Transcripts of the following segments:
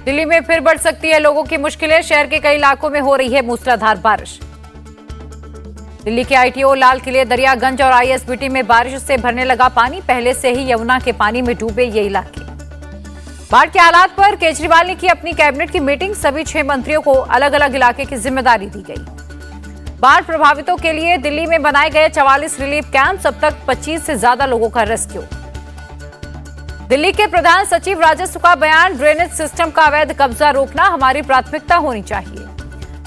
दिल्ली में फिर बढ़ सकती है लोगों की मुश्किलें। शहर के कई इलाकों में हो रही है मूसलाधार बारिश। दिल्ली के आईटीओ, लाल किले, दरियागंज और आईएसबीटी में बारिश से भरने लगा पानी। पहले से ही यमुना के पानी में डूबे ये इलाके। बाढ़ के हालात पर केजरीवाल ने की अपनी कैबिनेट की मीटिंग। सभी 6 मंत्रियों को अलग अलग इलाके की जिम्मेदारी दी गई। बाढ़ प्रभावितों के लिए दिल्ली में बनाए गए 44 रिलीफ कैंप। अब तक 25 से ज्यादा लोगों का रेस्क्यू। दिल्ली के प्रधान सचिव राजस्व का बयान, ड्रेनेज सिस्टम का अवैध कब्जा रोकना हमारी प्राथमिकता होनी चाहिए।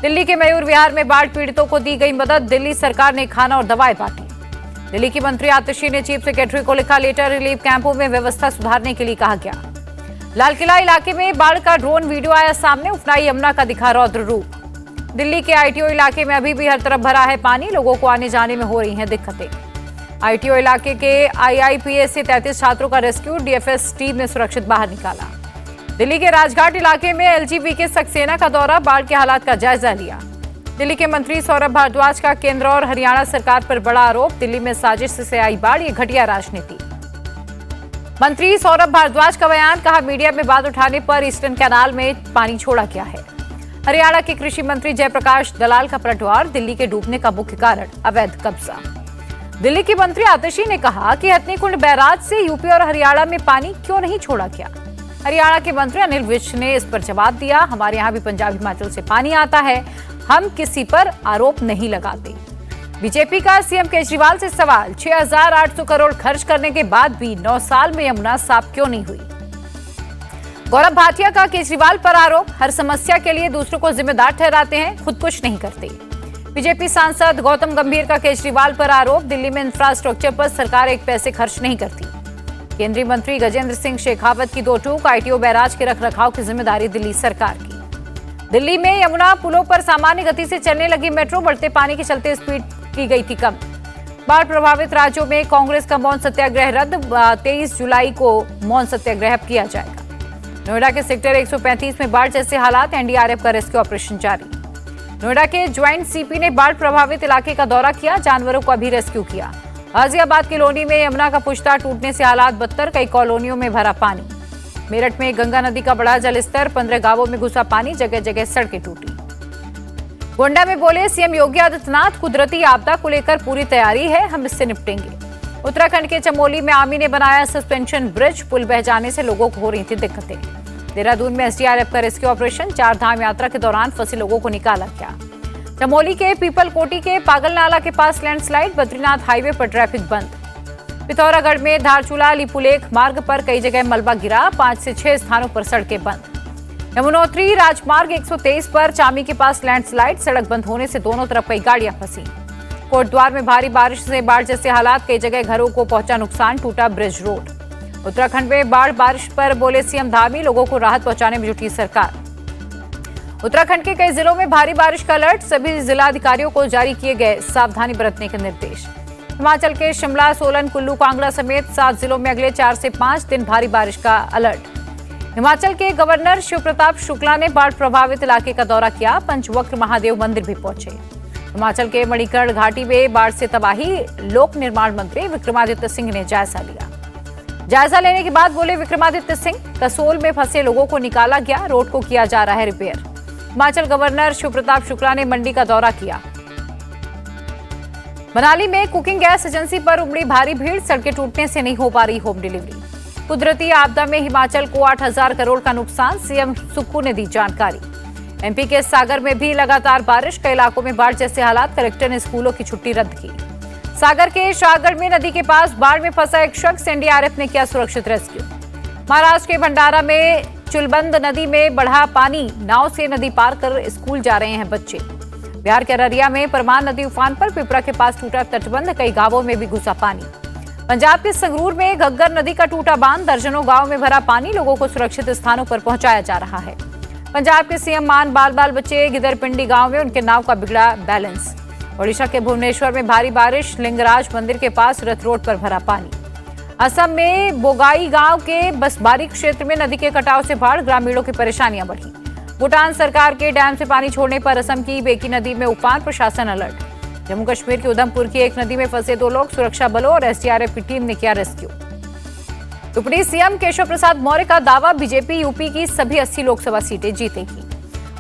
दिल्ली के मयूर विहार में बाढ़ पीड़ितों को दी गई मदद। दिल्ली सरकार ने खाना और दवाएं बांटी। दिल्ली की मंत्री आतिशी ने चीफ सेक्रेटरी को लिखा लेटर। रिलीफ कैंपों में व्यवस्था सुधारने के लिए कहा गया। लाल किला इलाके में बाढ़ का ड्रोन वीडियो आया सामने। उफनाई यमुना का दिखा रौद्र रूप। दिल्ली के आईटीओ इलाके में अभी भी हर तरफ भरा है पानी। लोगों को आने जाने में हो रही हैं दिक्कतें। आईटीओ इलाके के आईआईपीएस से 33 छात्रों का रेस्क्यू। डीएफएस टीम ने सुरक्षित बाहर निकाला। दिल्ली के राजघाट इलाके में एलजीबी सक्सेना का दौरा। बाढ़ के हालात का जायजा लिया। दिल्ली के मंत्री सौरभ भारद्वाज का केंद्र और हरियाणा सरकार पर बड़ा आरोप। दिल्ली में साजिश से आई बाढ़, ये घटिया राजनीति। मंत्री सौरभ भारद्वाज का बयान, कहा मीडिया में बात उठाने पर ईस्टर्न कैनाल में पानी छोड़ा गया है। हरियाणा के कृषि मंत्री जयप्रकाश दलाल का पलटवार। दिल्ली के डूबने का मुख्य कारण अवैध कब्जा। दिल्ली की मंत्री आतिशी ने कहा कि हथनीकुंड बैराज से यूपी और हरियाणा में पानी क्यों नहीं छोड़ा गया। हरियाणा के मंत्री अनिल विज ने इस पर जवाब दिया, हमारे यहाँ भी पंजाब हिमाचल से पानी आता है, हम किसी पर आरोप नहीं लगाते। बीजेपी का सीएम केजरीवाल से सवाल, 6,800 करोड़ खर्च करने के बाद भी 9 साल में यमुना साफ क्यों नहीं हुई। गौरव भाटिया का केजरीवाल पर आरोप, हर समस्या के लिए दूसरों को जिम्मेदार ठहराते हैं, खुद कुछ नहीं करते। बीजेपी सांसद गौतम गंभीर का केजरीवाल पर आरोप, दिल्ली में इंफ्रास्ट्रक्चर पर सरकार एक पैसे खर्च नहीं करती। केंद्रीय मंत्री गजेंद्र सिंह शेखावत की दो टूक, आईटीओ बैराज के रखरखाव की जिम्मेदारी दिल्ली सरकार की। दिल्ली में यमुना पुलों पर सामान्य गति से चलने लगी मेट्रो। बढ़ते पानी के चलते स्पीड की गई थी कम। बाढ़ प्रभावित राज्यों में कांग्रेस का मौन सत्याग्रह रद्द। 23 जुलाई को मौन सत्याग्रह किया जाएगा। नोएडा के सेक्टर 135 में बाढ़ जैसे हालात। एनडीआरएफ का रेस्क्यू ऑपरेशन जारी। नोएडा के ज्वाइंट सीपी ने बाढ़ प्रभावित इलाके का दौरा किया। जानवरों का भी रेस्क्यू किया। गाजियाबाद कॉलोनी में यमुना का पुश्ता टूटने से हालात बदतर। कई कॉलोनियों में भरा पानी। मेरठ में गंगा नदी का बढ़ा जलस्तर। 15 गांवों में घुसा पानी। जगह जगह सड़कें टूटी। गोंडा में बोले सीएम योगी आदित्यनाथ, कुदरती आपदा को लेकर पूरी तैयारी है, हम इससे निपटेंगे। उत्तराखंड के चमोली में आर्मी ने बनाया सस्पेंशन ब्रिज। पुल बह जाने से लोगों को हो रही थी दिक्कतें। देहरादून में एसडीआरएफ का रेस्क्यू ऑपरेशन। 4 धाम यात्रा के दौरान फंसे लोगों को निकाला गया। चमोली के पीपल कोटी के पागल नाला के पास लैंडस्लाइड। बद्रीनाथ हाईवे पर ट्रैफिक बंद। पिथौरागढ़ में धारचूला लिपुलेख मार्ग पर कई जगह मलबा गिरा। 5 से 6 स्थानों पर सड़कें बंद। यमुनोत्री राजमार्ग 123 पर चामी के पास लैंडस्लाइड। सड़क बंद होने से दोनों तरफ कई गाड़ियां फंसी। कोटद्वार में भारी बारिश से बाढ़ जैसे हालात। कई जगह घरों को पहुंचा नुकसान। टूटा ब्रिज रोड। उत्तराखंड में बाढ़ बारिश पर बोले सीएम धामी, लोगों को राहत पहुंचाने में जुटी सरकार। उत्तराखंड के कई जिलों में भारी बारिश का अलर्ट। सभी जिलाधिकारियों को जारी किए गए सावधानी बरतने के निर्देश। हिमाचल के शिमला, सोलन, कुल्लू, कांगड़ा समेत 7 जिलों में अगले 4 से 5 दिन भारी बारिश का अलर्ट। हिमाचल के गवर्नर शिव प्रताप शुक्ला ने बाढ़ प्रभावित इलाके का दौरा किया। पंचवक्र महादेव मंदिर भी पहुंचे। हिमाचल के मणिकर्ण घाटी में बाढ़ से तबाही। लोक निर्माण मंत्री विक्रमादित्य सिंह ने जायजा लिया। जायजा लेने के बाद बोले विक्रमादित्य सिंह, कसोल में फंसे लोगों को निकाला गया। रोड को किया जा रहा है रिपेयर। हिमाचल गवर्नर शिव प्रताप शुक्ला ने मंडी का दौरा किया। मनाली में कुकिंग गैस एजेंसी पर उमड़ी भारी भीड़। सड़कें टूटने से नहीं हो पा रही होम डिलीवरी। कुदरती आपदा में हिमाचल को 8,000 करोड़ का नुकसान। सीएम सुक्खू ने दी जानकारी। एमपी के सागर में भी लगातार बारिश। कई इलाकों में बाढ़ जैसे हालात। कलेक्टर ने स्कूलों की छुट्टी रद्द की। सागर के शाहगढ़ में नदी के पास बाढ़ में फंसा एक शख्स। एनडीआरएफ ने किया सुरक्षित रेस्क्यू। महाराष्ट्र के भंडारा में चुलबंद नदी में बढ़ा पानी। नाव से नदी पार कर स्कूल जा रहे हैं बच्चे। बिहार के अररिया में परमान नदी उफान पर। पिपरा के पास टूटा तटबंध। कई गांवों में भी घुसा पानी। पंजाब के संगरूर में घग्गर नदी का टूटा बांध। दर्जनों गांव में भरा पानी। लोगों को सुरक्षित स्थानों पर पहुंचाया जा रहा है। पंजाब के सीएम मान बाल बच्चे गिदरपिंडी गांव में उनके नाव का बिगड़ा बैलेंस। ओडिशा के भुवनेश्वर में भारी बारिश। लिंगराज मंदिर के पास रथ रोड पर भरा पानी। असम में बोगाई गांव के बसबारी क्षेत्र में नदी के कटाव से बाढ़। ग्रामीणों की परेशानियां बढ़ी। भूटान सरकार के डैम से पानी छोड़ने पर असम की बेकी नदी में उफान। प्रशासन अलर्ट। जम्मू कश्मीर के उधमपुर की एक नदी में फंसे 2 लोग। सुरक्षा बलों और एसडीआरएफ की टीम ने किया rescue. Deputy CM Keshav Prasad Maurya का दावा, बीजेपी यूपी की सभी 80 लोकसभा सीटें जीतेगी।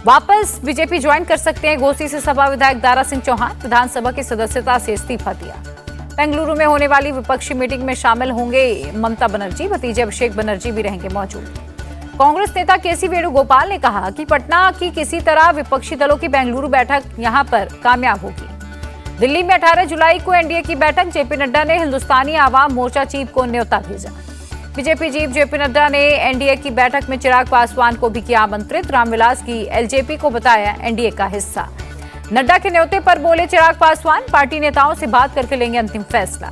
वापस बीजेपी ज्वाइन कर सकते हैं घोसी से सपा विधायक दारा सिंह चौहान, विधानसभा की सदस्यता से इस्तीफा दिया। बेंगलुरु में होने वाली विपक्षी मीटिंग में शामिल होंगे ममता बनर्जी, भतीजे अभिषेक बनर्जी भी रहेंगे मौजूद। कांग्रेस नेता केसी वेणुगोपाल ने कहा कि पटना की किसी तरह विपक्षी दलों की बेंगलुरु बैठक यहां पर कामयाब होगी। दिल्ली में 18 जुलाई को एनडीए की बैठक, जेपी नड्डा ने हिंदुस्तानी आवाम मोर्चा चीफ को न्योता भेजा। बीजेपी चीफ जेपी नड्डा ने एनडीए की बैठक में चिराग पासवान को भी किया आमंत्रित, रामविलास की एलजेपी को बताया एनडीए का हिस्सा। नड्डा के न्योते पर बोले चिराग पासवान, पार्टी नेताओं से बात करके लेंगे अंतिम फैसला।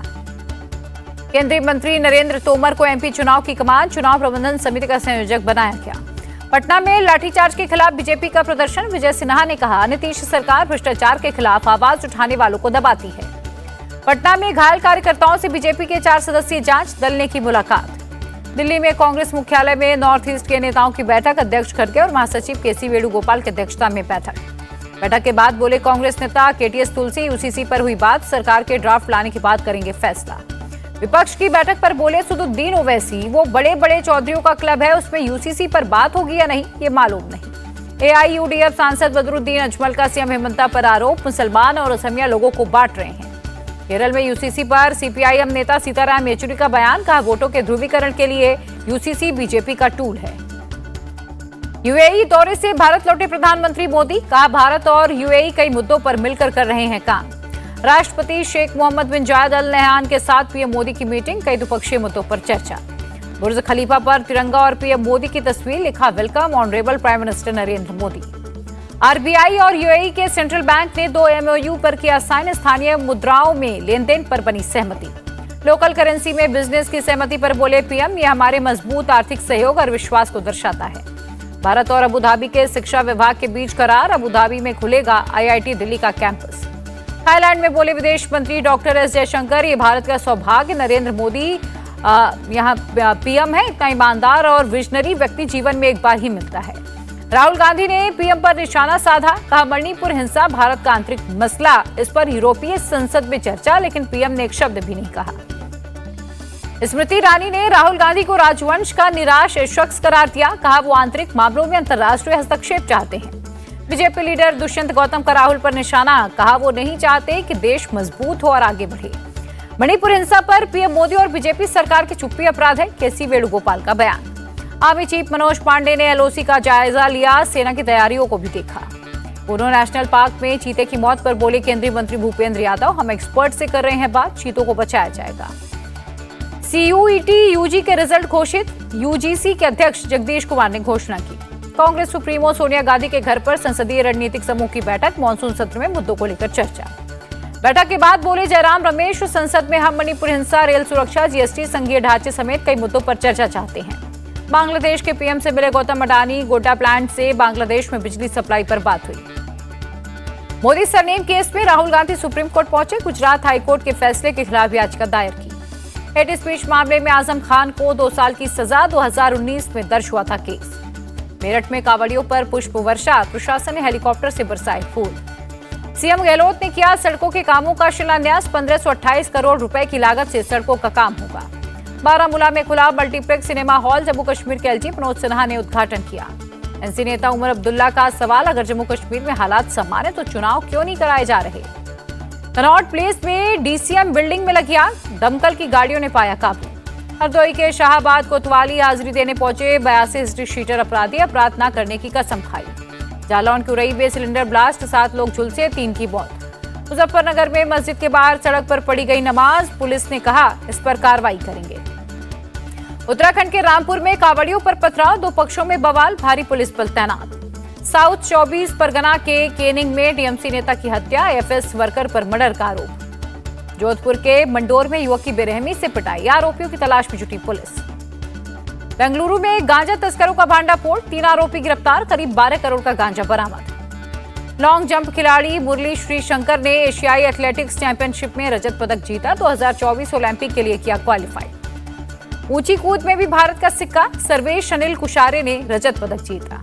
केंद्रीय मंत्री नरेंद्र तोमर को एमपी चुनाव की कमान, चुनाव प्रबंधन समिति का संयोजक बनाया गया। पटना में लाठीचार्ज के खिलाफ बीजेपी का प्रदर्शन, विजय सिन्हा ने कहा नीतीश सरकार भ्रष्टाचार के खिलाफ आवाज उठाने वालों को दबाती है। पटना में घायल कार्यकर्ताओं से बीजेपी के 4 सदस्यीय जांच दल ने की मुलाकात। दिल्ली में कांग्रेस मुख्यालय में नॉर्थ ईस्ट के नेताओं की बैठक, अध्यक्ष खड़गे और महासचिव केसी वेणुगोपाल की अध्यक्षता में बैठक के बाद बोले कांग्रेस नेता केटीएस तुलसी, यूसीसी पर हुई बात, सरकार के ड्राफ्ट लाने के बाद करेंगे फैसला। विपक्ष की बैठक पर बोले सदुद्दीन ओवैसी, वो बड़े बड़े चौधरियों का क्लब है, उसमें यूसीसी पर बात होगी या नहीं ये मालूम नहीं। एआईयूडीएफ सांसद बदरुद्दीन अजमल का सीएम हेमंता पर आरोप, मुसलमान और असमिया लोगों को बांट रहे हैं। केरल में यूसीसी पर सीपीआईएम नेता सीताराम येचुरी का बयान, कहा वोटों के ध्रुवीकरण के लिए यूसीसी बीजेपी का टूल है। यूएई दौरे से भारत लौटे प्रधानमंत्री मोदी, कहा भारत और यूएई कई मुद्दों पर मिलकर कर रहे हैं काम। राष्ट्रपति शेख मोहम्मद बिन जायद अल नहयान के साथ पीएम मोदी की मीटिंग, कई द्विपक्षीय मुद्दों पर चर्चा। बुर्ज खलीफा पर तिरंगा और पीएम मोदी की तस्वीर, लिखा welcome honourable prime minister Narendra Modi. RBI और यूएई के सेंट्रल बैंक ने 2 एमओयू पर किया साइन, स्थानीय मुद्राओं में लेन देन पर बनी सहमति। लोकल करेंसी में बिजनेस की सहमति पर बोले पीएम, यह हमारे मजबूत आर्थिक सहयोग और विश्वास को दर्शाता है। भारत और अबुधाबी के शिक्षा विभाग के बीच करार, अबुधाबी में खुलेगा आईआईटी दिल्ली का कैंपस। थाईलैंड में बोले विदेश मंत्री डॉक्टर एस जयशंकर, ये भारत का सौभाग्य, नरेंद्र मोदी यहाँ पीएम है, इतना ईमानदार और विजनरी व्यक्ति जीवन में एक बार ही मिलता है। राहुल गांधी ने पीएम पर निशाना साधा, कहा मणिपुर हिंसा भारत का आंतरिक मसला, इस पर यूरोपीय संसद में चर्चा, लेकिन पीएम ने एक शब्द भी नहीं कहा। स्मृति ईरानी ने राहुल गांधी को राजवंश का निराश शख्स करार दिया, कहा वो आंतरिक मामलों में अंतर्राष्ट्रीय हस्तक्षेप चाहते हैं। बीजेपी लीडर दुष्यंत गौतम का राहुल पर निशाना, कहा वो नहीं चाहते कि देश मजबूत हो और आगे बढ़े। मणिपुर हिंसा पर पीएम मोदी और बीजेपी सरकार की चुप्पी अपराध है, केसी वेणुगोपाल का बयान। आर्मी चीफ मनोज पांडे ने एलओसी का जायजा लिया, सेना की तैयारियों को भी देखा। पूर्व नेशनल पार्क में चीते की मौत पर बोले केंद्रीय मंत्री भूपेंद्र यादव, हम एक्सपर्ट से कर रहे हैं बात, चीतों को बचाया जाएगा। सीयूईटी यूजी के रिजल्ट घोषित, यूजीसी के अध्यक्ष जगदीश कुमार ने घोषणा की। कांग्रेस सुप्रीमो सोनिया गांधी के घर पर संसदीय रणनीतिक समूह की बैठक, मानसून सत्र में मुद्दों को लेकर चर्चा। बैठक के बाद बोले जयराम रमेश, संसद में हम मणिपुर हिंसा, रेल सुरक्षा, जीएसटी, संघीय ढांचे समेत कई मुद्दों पर चर्चा चाहते हैं। बांग्लादेश के पीएम से मिले गौतम अडानी, गोड्डा प्लांट से बांग्लादेश में बिजली सप्लाई पर बात हुई। मोदी सरनेम केस में राहुल गांधी सुप्रीम कोर्ट पहुंचे, गुजरात हाईकोर्ट के फैसले के खिलाफ याचिका दायर की। हेट स्पीच मामले में आजम खान को 2 साल की सजा, 2019 में दर्ज हुआ था केस। मेरठ में कांवड़ियों पर पुष्प वर्षा, प्रशासन ने हेलीकॉप्टर से बरसाए फूल। सीएम गहलोत ने किया सड़कों के कामों का शिलान्यास, 1528 करोड़ रुपए की लागत से सड़कों का काम होगा। बारामूला में खुला multiplex cinema hall, Jammu Kashmir के एलजी मनोज सिन्हा ने उद्घाटन किया। एनसी नेता उमर अब्दुल्ला का सवाल, अगर जम्मू कश्मीर में हालात सामान्य तो चुनाव क्यों नहीं कराए जा रहे। कनॉट प्लेस में डीसीएम बिल्डिंग में लगी आग, दमकल की गाड़ियों ने पाया काबू। हरदोई के शाहबाद कोतवाली हाजिरी देने पहुंचे 82 हिस्ट्री शीटर अपराधी, अपराध न करने की कसम खाई। जालौन की उरई में सिलेंडर ब्लास्ट, 7 लोग झुलसे, 3 की मौत। मुजफ्फरनगर में मस्जिद के बाहर सड़क पर पड़ी गई नमाज, पुलिस ने कहा इस पर कार्रवाई करेंगे। उत्तराखंड के रामपुर में कांवड़ियों पर पथराव, 2 पक्षों में बवाल, भारी पुलिस बल तैनात। साउथ 24 परगना के केनिंग में टीएमसी नेता की हत्या, एफएस वर्कर पर मर्डर का आरोप। जोधपुर के मंडोर में युवक की बेरहमी से पिटाई, आरोपियों की तलाश में जुटी पुलिस। बेंगलुरु में गांजा तस्करों का भांडाफोड़, 3 आरोपी गिरफ्तार, करीब 12 करोड़ का गांजा बरामद। लॉन्ग जंप खिलाड़ी मुरली श्रीशंकर ने एशियाई एथलेटिक्स चैंपियनशिप में रजत पदक जीता, 2024 ओलंपिक के लिए किया क्वालिफाई। ऊंची कूद में भी भारत का सिक्का, सर्वेश अनिल कुशारे ने रजत पदक जीता।